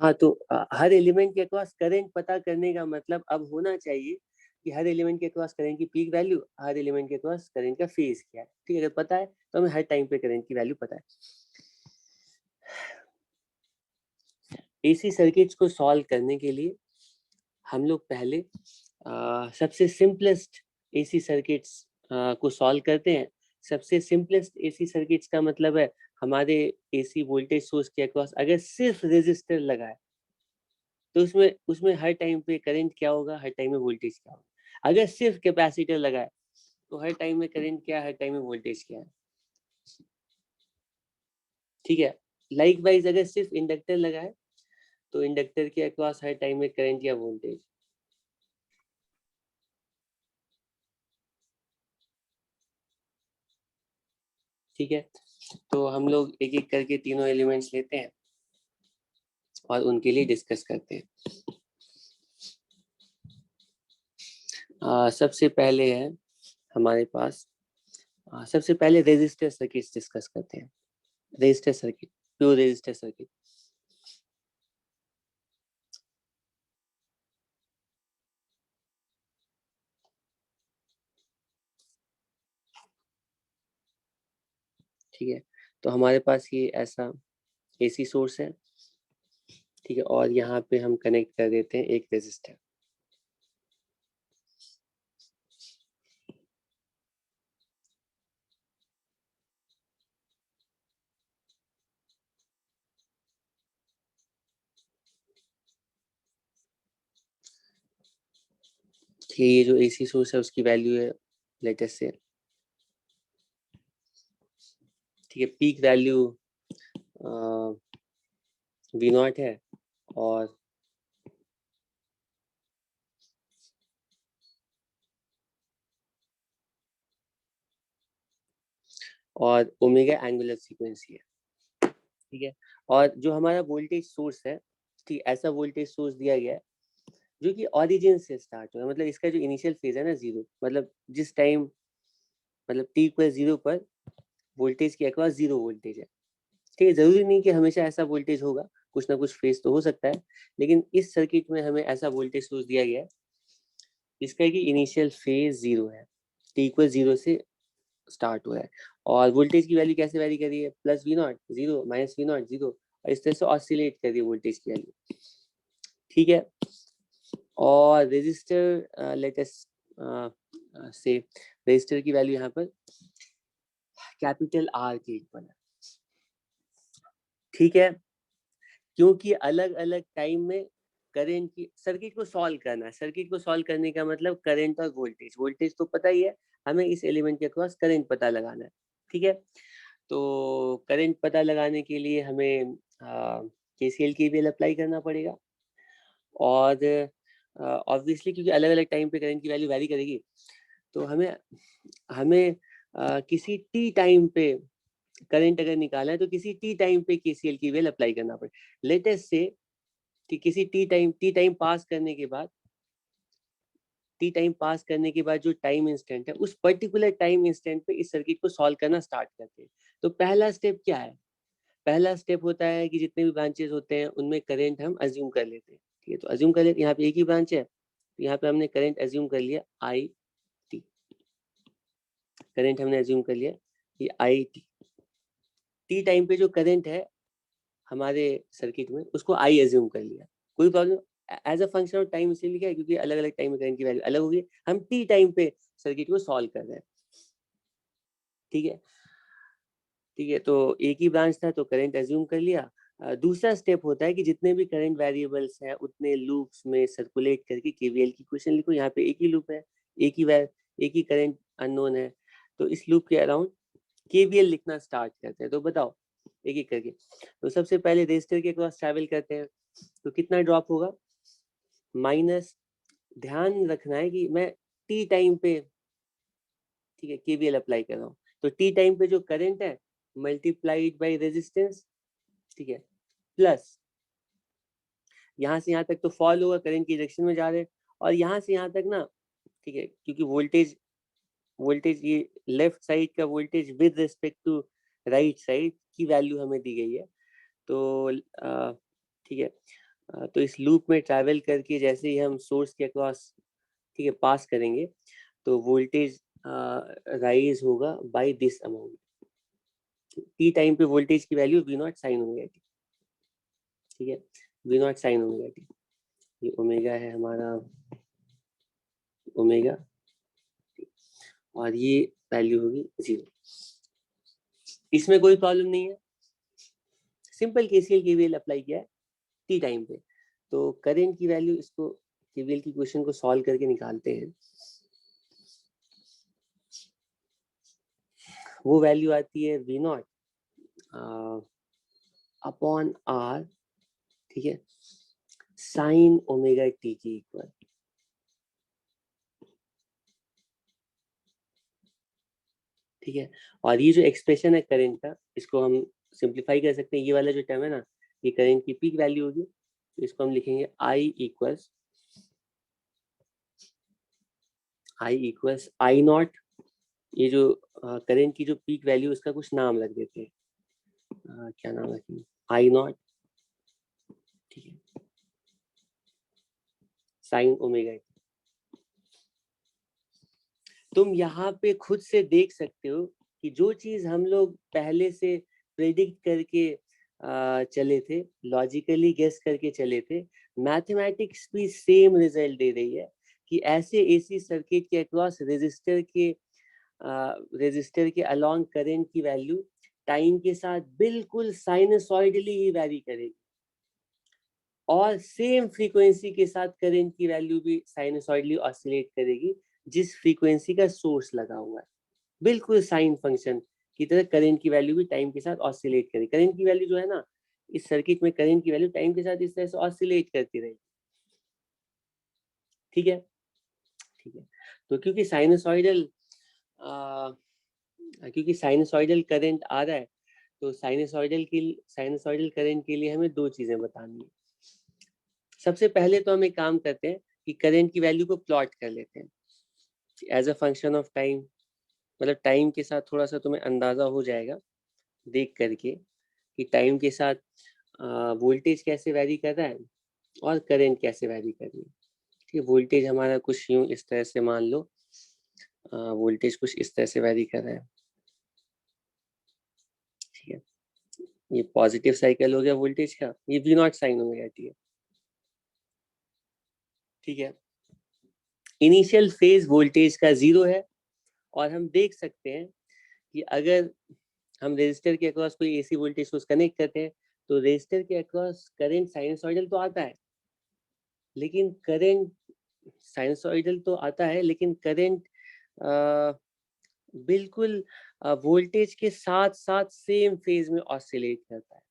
हाँ, तो हर एलिमेंट के अक्रॉस करंट पता करने का मतलब अब होना चाहिए कि हर एलिमेंट के अक्रॉस करंट की पीक वैल्यू, हर एलिमेंट के अक्रॉस करंट का फेज क्या है। ठीक है, अगर पता है तो हमें हर टाइम पे करंट की वैल्यू पता है। एसी सर्किट्स को सॉल्व करने के लिए हम लोग पहले सबसे सिंपलेस्ट एसी सर्किट्स को सॉल्व करते हैं। सबसे सिंपलेस्ट एसी सर्किट्स का मतलब है हमारे एसी वोल्टेज सोर्स के अक्रॉस अगर सिर्फ रेजिस्टर लगा है तो उसमें उसमें हर टाइम पे करंट क्या होगा, हर टाइम में वोल्टेज क्या होगा। अगर सिर्फ कैपेसिटर लगा है तो हर टाइम में करंट क्या है, हर टाइम में वोल्टेज क्या है। ठीक है, लाइक वाइज अगर सिर्फ इंडक्टर लगा है तो इंडक्टर के अक्रॉस हर टाइम में करंट या वोल्टेज। ठीक है, तो हम लोग एक एक करके तीनों एलिमेंट्स लेते हैं और उनके लिए डिस्कस करते हैं। सबसे पहले है हमारे पास सबसे पहले रेजिस्टर सर्किट डिस्कस करते हैं। Resistor circuit, pure resistor circuit. ठीक है, तो हमारे पास ये ऐसा एसी सोर्स है। ठीक है, और यहाँ पे हम कनेक्ट कर देते हैं एक रेजिस्टर। ठीक है, ये जो एसी सोर्स है उसकी वैल्यू है लेटेस्ट से। ठीक है, पीक वैल्यू वी नॉट है और ओमेगा एंगुलर फ्रीक्वेंसी है। ठीक है, और जो हमारा वोल्टेज सोर्स है, ठीक ऐसा वोल्टेज सोर्स दिया गया है जो कि ओरिजिन से स्टार्ट हो, मतलब इसका जो इनिशियल फेज है ना जीरो, मतलब जिस टाइम मतलब टी इक्वल जीरो पर वोल्टेज के अक्रॉस जीरो वोल्टेज है। ठीक है, जरूरी नहीं कि हमेशा ऐसा वोल्टेज होगा, कुछ ना कुछ फेज तो हो सकता है, लेकिन इस सर्किट में हमें ऐसा वोल्टेज सोर्स दिया गया है जिसका कि इनिशियल फेज जीरो है, टी इक्वल जीरो से स्टार्ट हुआ है। और वोल्टेज की वैल्यू कैसे वैरी कर रही है, plus v nought zero, minus v nought zero, और इस तरह से ऑसिलेट कर रही है वोल्टेज की वैल्यू। ठीक है, और रेजिस्टर लेटेस्ट से रेजिस्टर की वैल्यू यहाँ पर कैपिटल आर के इक्वल है। ठीक है, क्योंकि अलग अलग टाइम में करंट की सर्किट को सॉल्व करना है। सर्किट को सॉल्व करने का मतलब करंट और वोल्टेज, वोल्टेज तो पता ही है, हमें इस एलिमेंट के अक्रॉस करंट पता लगाना है। ठीक है, तो करंट पता लगाने के लिए हमें केसीएल केवीएल अप्लाई करना पड़ेगा। और ऑब्वियसली क्योंकि अलग अलग टाइम पे करंट की वैल्यू वैरी करेगी, तो हमें हमें किसी टी टाइम पे करंट अगर निकालना है तो किसी टी टाइम पे केसीएल केवीएल अप्लाई करना पड़ेगा। लेटेस्ट से कि किसी टी टाइम पास करने के बाद, टी टाइम पास करने के बाद जो टाइम इंस्टेंट है उस पर्टिकुलर टाइम इंस्टेंट पे इस सर्किट को सॉल्व करना स्टार्ट करते हैं। तो पहला स्टेप क्या है, पहला स्टेप होता है कि जितने भी ब्रांचेस होते हैं उनमें करंट हम अज्यूम कर लेते हैं। ठीक है, तो अज्यूम कर लेते हैं, यहाँ पे एक ही ब्रांच है तो यहाँ पे हमने करंट अज्यूम कर लिया आई टी। करंट हमने अज्यूम कर लिया ये आई टी। टी टाइम पे जो करंट है हमारे सर्किट में उसको आई अज्यूम कर लिया, कोई problem. As a function of time इसलिए लिखा है क्योंकि अलग अलग टाइम में करंट की वैल्यू अलग होगी। हम टी टाइम पे सर्किट को सॉल्व कर रहे हैं। ठीक है, ठीक है, तो एक ही ब्रांच था तो करंट अज्यूम कर लिया। दूसरा स्टेप होता है कि जितने भी करंट वेरिएबल्स हैं उतने लूप्स में सर्कुलेट करके केवीएल की इक्वेशन लिखो। यहाँ पे एक ही लूप है, एक ही करंट अननोन है, तो इस लूप के अराउंड केवीएल लिखना स्टार्ट करते हैं। तो बताओ एक एक करके। तो सबसे पहले रेजिस्टर के क्रॉस ट्रैवल करते हैं तो कितना ड्रॉप होगा, माइनस। ध्यान रखना है कि मैं टी टाइम पे, ठीक है, केवीएल अप्लाई कर रहा हूँ, तो टी टाइम पे जो करंट है मल्टीप्लाइड बाय रेजिस्टेंस। ठीक है, प्लस यहाँ से यहाँ तक तो फॉल होगा, करंट की डायरेक्शन में जा रहे हैं, और यहाँ से यहाँ तक ना, ठीक है, क्योंकि वोल्टेज वोल्टेज ये लेफ्ट साइड का voltage with respect to right side की वैल्यू हमें दी गई है। तो ठीक है, तो इस लूप में ट्रैवल करके जैसे ही हम सोर्स के अक्रॉस, ठीक है, पास करेंगे तो वोल्टेज राइज होगा by this amount. T time पे वोल्टेज की value v nought sine omega t, ठीक है, v nought sine omega t, ये ओमेगा है हमारा, ओमेगा, और ये वैल्यू होगी 0। इसमें कोई प्रॉब्लम नहीं है, सिंपल केसीएल केवीएल अप्लाई किया है टी टाइम पे। तो करंट की वैल्यू, इसको केवीएल की क्वेश्चन को सॉल्व करके निकालते हैं। वो वैल्यू आती है वी नॉट अपॉन आर, ठीक है, साइन ओमेगा टी के इक्वल, ठीक है। और ये जो एक्सप्रेशन है करंट का, इसको हम सिंप्लीफाई कर सकते हैं। ये वाला जो टर्म है ना, ये करंट की पीक वैल्यू होगी, तो इसको हम लिखेंगे आई इक्वल्स आई नॉट, ये जो करंट की जो पीक वैल्यू, उसका कुछ नाम रख देते हैं, क्या नाम रखेंगे, आई नॉट, ठीक है, साइन ओमेगा। तुम यहाँ पे खुद से देख सकते हो कि जो चीज हम लोग पहले से प्रेडिक्ट करके चले थे, लॉजिकली गेस करके चले थे, मैथमेटिक्स भी सेम रिजल्ट दे रही है कि ऐसे एसी सर्किट के अक्रॉस रेजिस्टर के अलोंग करंट की वैल्यू टाइम के साथ बिल्कुल साइनसॉइडली ही वैरी करेगी, और सेम फ्रीक्वेंसी के साथ करंट की वैल्यू भी साइनसॉइडली ऑसिलेट करेगी जिस फ्रीक्वेंसी का सोर्स लगा हुआ है। बिल्कुल साइन फंक्शन की तरह करंट की वैल्यू भी टाइम के साथ ऑसिलेट करेगी। करंट की वैल्यू जो है ना, इस सर्किट में करंट की वैल्यू टाइम के साथ इस तरह से ऑसिलेट करती रहेगी, ठीक है, ठीक है। तो क्योंकि साइनसॉइडल करंट आ रहा है, तो साइनसॉइडल करंट के लिए हमें दो चीजें बतानी है। सबसे पहले तो हम एक काम करते हैं कि करंट की वैल्यू को प्लॉट कर लेते हैं as a function of time, मतलब टाइम के साथ थोड़ा सा तुम्हें अंदाजा हो जाएगा देख करके कि टाइम के साथ वोल्टेज कैसे वैरी कर रहा है और करंट कैसे वैरी कर रही है। ठीक है, वोल्टेज हमारा कुछ यूं इस तरह से मान लो, वोल्टेज कुछ इस तरह से वैरी कर रहा है, ठीक है, ये पॉजिटिव साइकिल हो गया वोल्टेज का, ये v nought sine omega t है, ठीक है। इनिशियल फेज वोल्टेज का 0 है, और हम देख सकते हैं कि अगर हम रेजिस्टर के अक्रॉस कोई एसी वोल्टेज सोर्स कनेक्ट करते हैं तो रेजिस्टर के अक्रॉस करंट साइनसॉइडल तो आता है, लेकिन करंट साइनसॉइडल तो आता है लेकिन करंट बिल्कुल वोल्टेज के साथ साथ सेम फेज में ऑसिलेट करता है।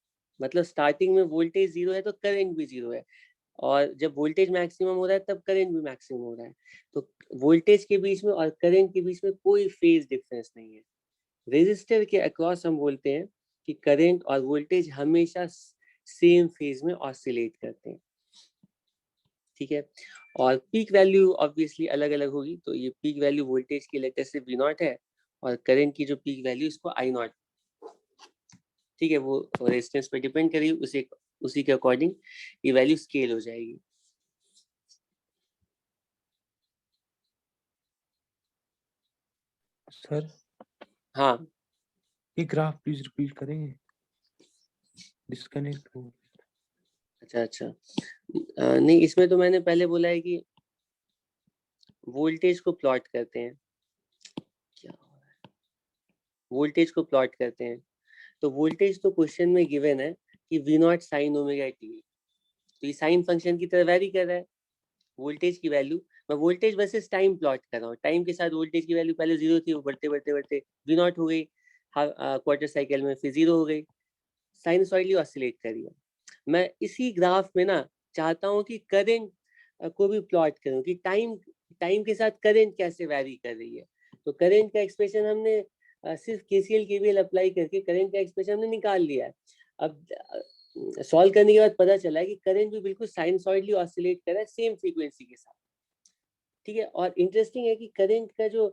मतलब स्टार्टिंग में वोल्टेज 0 है तो करंट भी 0 है, और जब वोल्टेज मैक्सिमम हो रहा है तब करंट भी मैक्सिमम हो रहा है। तो वोल्टेज के बीच में और करंट के बीच में कोई फेज डिफरेंस नहीं है। रेजिस्टर के अक्रॉस हम बोलते हैं कि करंट और वोल्टेज हमेशा सेम फेज में ऑसिलेट करते हैं, ठीक है। और पीक वैल्यू ऑब्वियसली अलग अलग होगी, तो ये पीक वैल्यू वोल्टेज की लेटर से वी नॉट है, और करंट की जो पीक वैल्यू इसको आई नॉट, ठीक है, वो रेजिस्टेंस पे डिपेंड करेगी, उसी के अकॉर्डिंग ये वैल्यू स्केल हो जाएगी। सर हाँ, ये ग्राफ प्लीज रिपीट करेंगे, डिस्कनेक्ट हो। अच्छा अच्छा, नहीं इसमें तो मैंने पहले बोला है कि वोल्टेज को प्लॉट करते हैं, क्या हो रहा है, वोल्टेज को प्लॉट करते हैं। तो वोल्टेज तो क्वेश्चन में गिवन है कि v nought sine omega t, तो ये साइन फंक्शन की तरह वैरी कर रहा है वोल्टेज की वैल्यू। मैं वोल्टेज वर्सेस टाइम प्लॉट कर रहा हूँ, टाइम के साथ वोल्टेज की वैल्यू पहले 0 थी, वो बढ़ते बढ़ते बढ़ते वी नॉट हो गई, क्वार्टर साइकिल में फिर 0 हो गई, साइनसॉइडली ऑसिलेट कर रही है। मैं इसी ग्राफ में ना चाहता हूँ कि करंट को भी प्लॉट करूँ कि टाइम टाइम के साथ करंट कैसे वैरी कर रही है। तो करंट का एक्सप्रेशन हमने सिर्फ केसीएल केवीएल अप्लाई करके करंट का एक्सप्रेशन हमने निकाल लिया है। अब सॉल्व करने के बाद पता चला है कि करंट भी बिल्कुल साइनसॉइडली ऑसिलेट कर रहा है सेम फ्रीक्वेंसी के साथ, ठीक है। और इंटरेस्टिंग है कि करंट का जो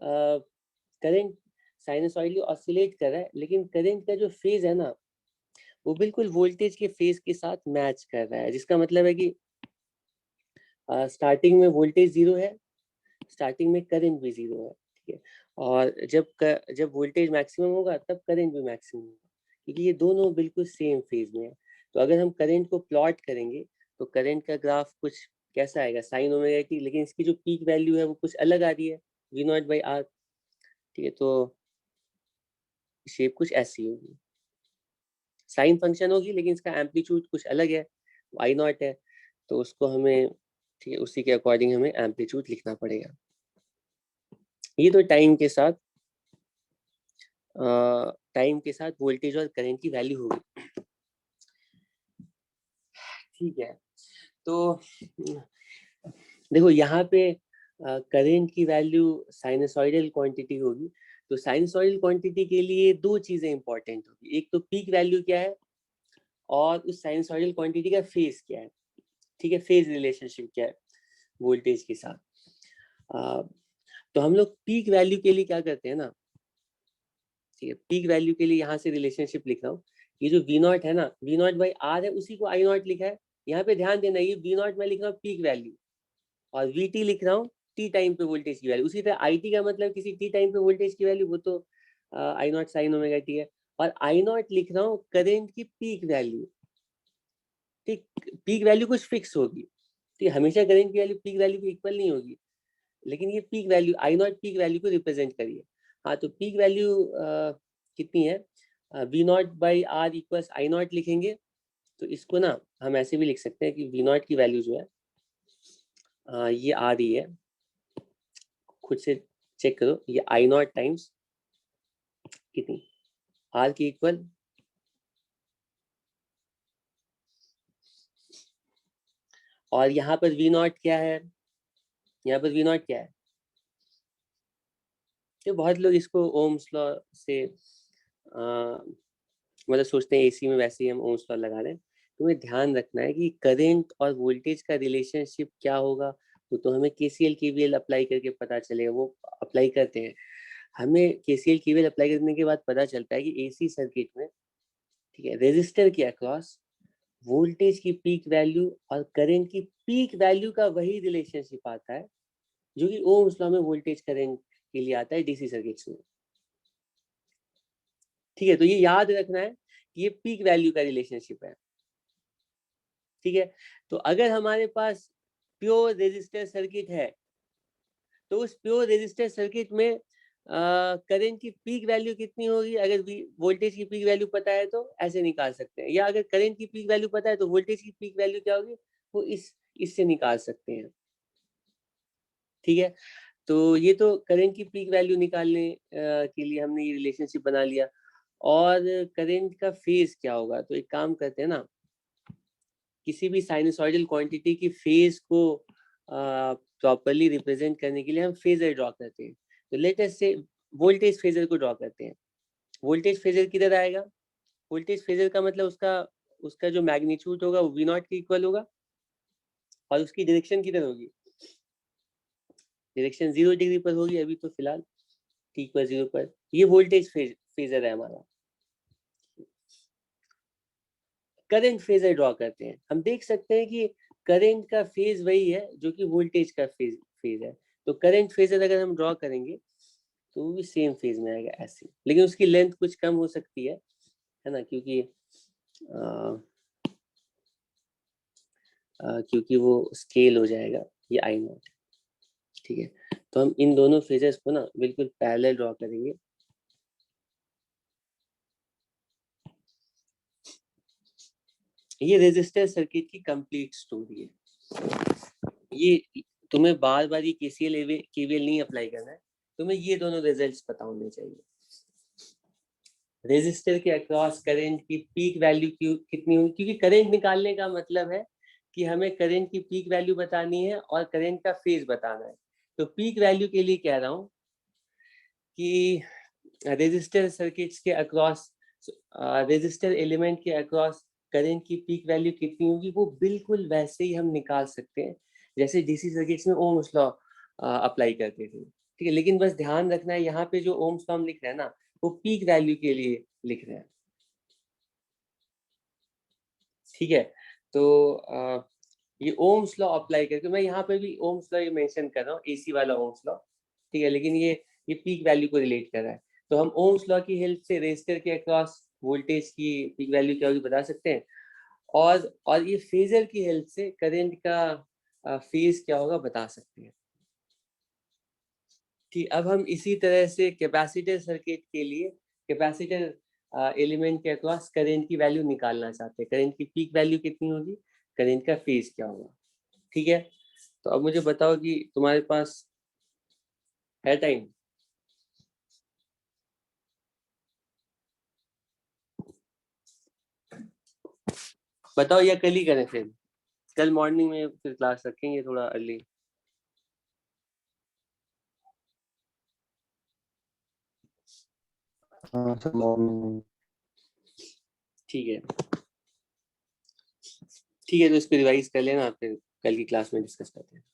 करंट साइनसॉइडली ऑसिलेट कर रहा है, लेकिन करंट का जो फेज है ना वो बिल्कुल वोल्टेज के फेज के साथ मैच कर रहा है, जिसका मतलब है कि स्टार्टिंग में वोल्टेज जीरो है, स्टार्टिंग में करंट भी जीरो है, ठीक है। और जब वोल्टेज मैक्सिमम होगा तब करंट भी मैक्सिमम होगा, क्योंकि ये दोनों बिल्कुल सेम फेज में है। तो अगर हम करंट को प्लॉट करेंगे तो करंट का ग्राफ कुछ कैसा आएगा, साइन ओमेगा टी, लेकिन इसकी जो पीक वैल्यू है वो कुछ अलग आ रही है, वी नॉट बाई आर, ठीक है। तो शेप कुछ ऐसी होगी, साइन फंक्शन होगी लेकिन इसका एम्पलीट्यूड कुछ अलग है, आई नॉट है, तो उसको हमें, ठीक है, उसी के अकॉर्डिंग हमें एम्पलीट्यूड लिखना पड़ेगा। ये तो टाइम के साथ वोल्टेज और करंट की वैल्यू होगी, ठीक है। तो देखो यहाँ पे करंट की वैल्यू साइनसॉइडल क्वांटिटी होगी, तो साइनसॉइडल क्वांटिटी के लिए दो चीजें इंपॉर्टेंट होगी, एक तो पीक वैल्यू क्या है और उस साइनसॉइडल क्वांटिटी का फेज क्या है, ठीक है, फेज रिलेशनशिप क्या है वोल्टेज के साथ। तो हम लोग पीक वैल्यू के लिए क्या करते हैं ना, ठीक है, पीक वैल्यू के लिए यहाँ से रिलेशनशिप लिख रहा हूँ, ये जो वी नॉट है ना, वी नॉट बाई आर है, उसी को आई नॉट लिखा है। यहाँ पे ध्यान देना, ये वी नॉट मैं लिख रहा हूँ पीक वैल्यू, और वी टी लिख रहा हूँ टी टाइम पे वोल्टेज की वैल्यू। उसी तरह आई टी का मतलब किसी टी टाइम पे वोल्टेज की वैल्यू, वो तो आई नॉट साइन ओमेगा टी है। और आई नॉट लिख रहा हूँ करेंट की पीक वैल्यू, ठीक, पीक वैल्यू कुछ फिक्स होगी, ठीक, हमेशा करेंट की वैल्यू पीक वैल्यू की इक्वल नहीं होगी, लेकिन ये पीक वैल्यू आई नॉट पीक वैल्यू को रिप्रेजेंट करिए। हाँ, तो पीक वैल्यू कितनी है, v nought by r equals I nought लिखेंगे, तो इसको ना हम ऐसे भी लिख सकते हैं कि वी नॉट की वैल्यू जो है ये आ रही है, खुद से चेक करो, ये आई नॉट टाइम्स कितनी, आर की इक्वल और यहाँ पर वी नॉट क्या है, यहाँ पर वी नॉट क्या है, तो बहुत लोग इसको ओम्स लॉ से मतलब सोचते हैं एसी में वैसे ही हम ओम्स लॉ लगा रहे हैं। तुम्हें ध्यान रखना है कि करंट और वोल्टेज का रिलेशनशिप क्या होगा, वो तो हमें केसीएल केवीएल अप्लाई करके पता चलेगा, वो अप्लाई करते हैं। हमें केसीएल केवीएल अप्लाई करने के बाद पता चलता है कि एसी सर्किट में, ठीक है, रेजिस्टर के अक्रॉस वोल्टेज की पीक वैल्यू और करंट की पीक वैल्यू का वही रिलेशनशिप आता है जो कि ओम्स लॉ में वोल्टेज करंट के लिए आता है डीसी सर्किट्स में, ठीक है। तो ये याद रखना है कि ये पीक वैल्यू का रिलेशनशिप है, ठीक है। तो अगर हमारे पास प्योर रेजिस्टर सर्किट है, तो उस प्योर रेजिस्टर सर्किट में करंट की पीक वैल्यू कितनी होगी, अगर वोल्टेज की पीक वैल्यू पता है तो ऐसे निकाल सकते हैं, या अगर करंट की पीक वैल्यू पता है तो वोल्टेज की पीक वैल्यू क्या होगी, वो इससे निकाल सकते हैं, ठीक है। तो ये तो करंट की पीक वैल्यू निकालने के लिए हमने ये रिलेशनशिप बना लिया। और करंट का फेज क्या होगा, तो एक काम करते हैं ना, किसी भी साइनसॉइडल क्वांटिटी की फेज को प्रॉपरली रिप्रेजेंट करने के लिए हम फेजर ड्रॉ करते हैं। तो लेट अस से वोल्टेज फेजर को ड्रॉ करते हैं। वोल्टेज फेजर किधर आएगा, वोल्टेज फेजर का मतलब उसका उसका जो मैग्नीट्यूड होगा वो वी नॉट के इक्वल होगा, और उसकी डायरेक्शन किधर होगी, डायरेक्शन 0 डिग्री पर होगी अभी तो फिलहाल, टी पर 0 पर। ये वोल्टेज फेजर है हमारा। करंट फेजर ड्रॉ करते हैं, हम देख सकते हैं कि करंट का फेज वही है जो कि वोल्टेज का फेज है। तो करंट फेजर अगर हम ड्रॉ करेंगे तो वो भी सेम फेज में आएगा ऐसे, लेकिन उसकी लेंथ कुछ कम हो सकती है ना, क्योंकि वो स्केल हो जाएगा, ये आई नॉट, ठीक है। तो हम इन दोनों फेजेस को ना बिल्कुल पैरेलल ड्रॉ करेंगे। ये रेजिस्टर सर्किट की कंप्लीट स्टोरी है। ये तुम्हें बार बार ये केसीएल केवीएल नहीं अप्लाई करना है, तुम्हें ये दोनों रिजल्ट्स पता होने चाहिए। रेजिस्टर के अक्रॉस करंट की पीक वैल्यू कितनी होगी, क्योंकि करंट निकालने का मतलब है कि हमें करंट की पीक वैल्यू बतानी है और करंट का फेज बताना है। तो पीक वैल्यू के लिए कह रहा हूँ कि रेजिस्टर सर्किट्स के अक्रॉस, रेजिस्टर एलिमेंट के अक्रॉस करंट की पीक वैल्यू कितनी होगी, वो बिल्कुल वैसे ही हम निकाल सकते हैं जैसे डीसी सर्किट्स में ओम्स लॉ अप्लाई करते थे, ठीक है, लेकिन बस ध्यान रखना है यहाँ पे जो ओम्स लॉ हम लिख रहे हैं ना, वो पीक वैल्यू के लिए लिख रहे हैं। ठीक है, तो ये ओम्स लॉ अप्लाई करके मैं यहाँ पे भी ओम्स लॉ ये मेंशन कर रहा हूँ, एसी वाला ओम्स लॉ। ठीक है, लेकिन ये पीक वैल्यू को रिलेट कर रहा है, तो हम ओम्स लॉ की हेल्प से रेजिस्टर के अक्रॉस वोल्टेज की पीक वैल्यू क्या होगी बता सकते हैं, और ये फेजर की हेल्प से करंट का फेज क्या होगा बता सकते हैं। ठीक, अब हम इसी तरह से कैपेसिटर सर्किट के लिए कैपेसिटर एलिमेंट के अक्रॉस करंट की वैल्यू निकालना चाहते हैं। करंट की पीक वैल्यू कितनी होगी, करंट का फेज क्या होगा। ठीक है, तो अब मुझे बताओ कि तुम्हारे पास है टाइम? बताओ या कल ही करें फिर? कल मॉर्निंग में फिर क्लास रखेंगे थोड़ा अर्ली। हाँ सर मॉर्निंग में। ठीक है, ठीक है, तो इसको रिवाइज कर लेना, फिर कल की क्लास में डिस्कस करते हैं।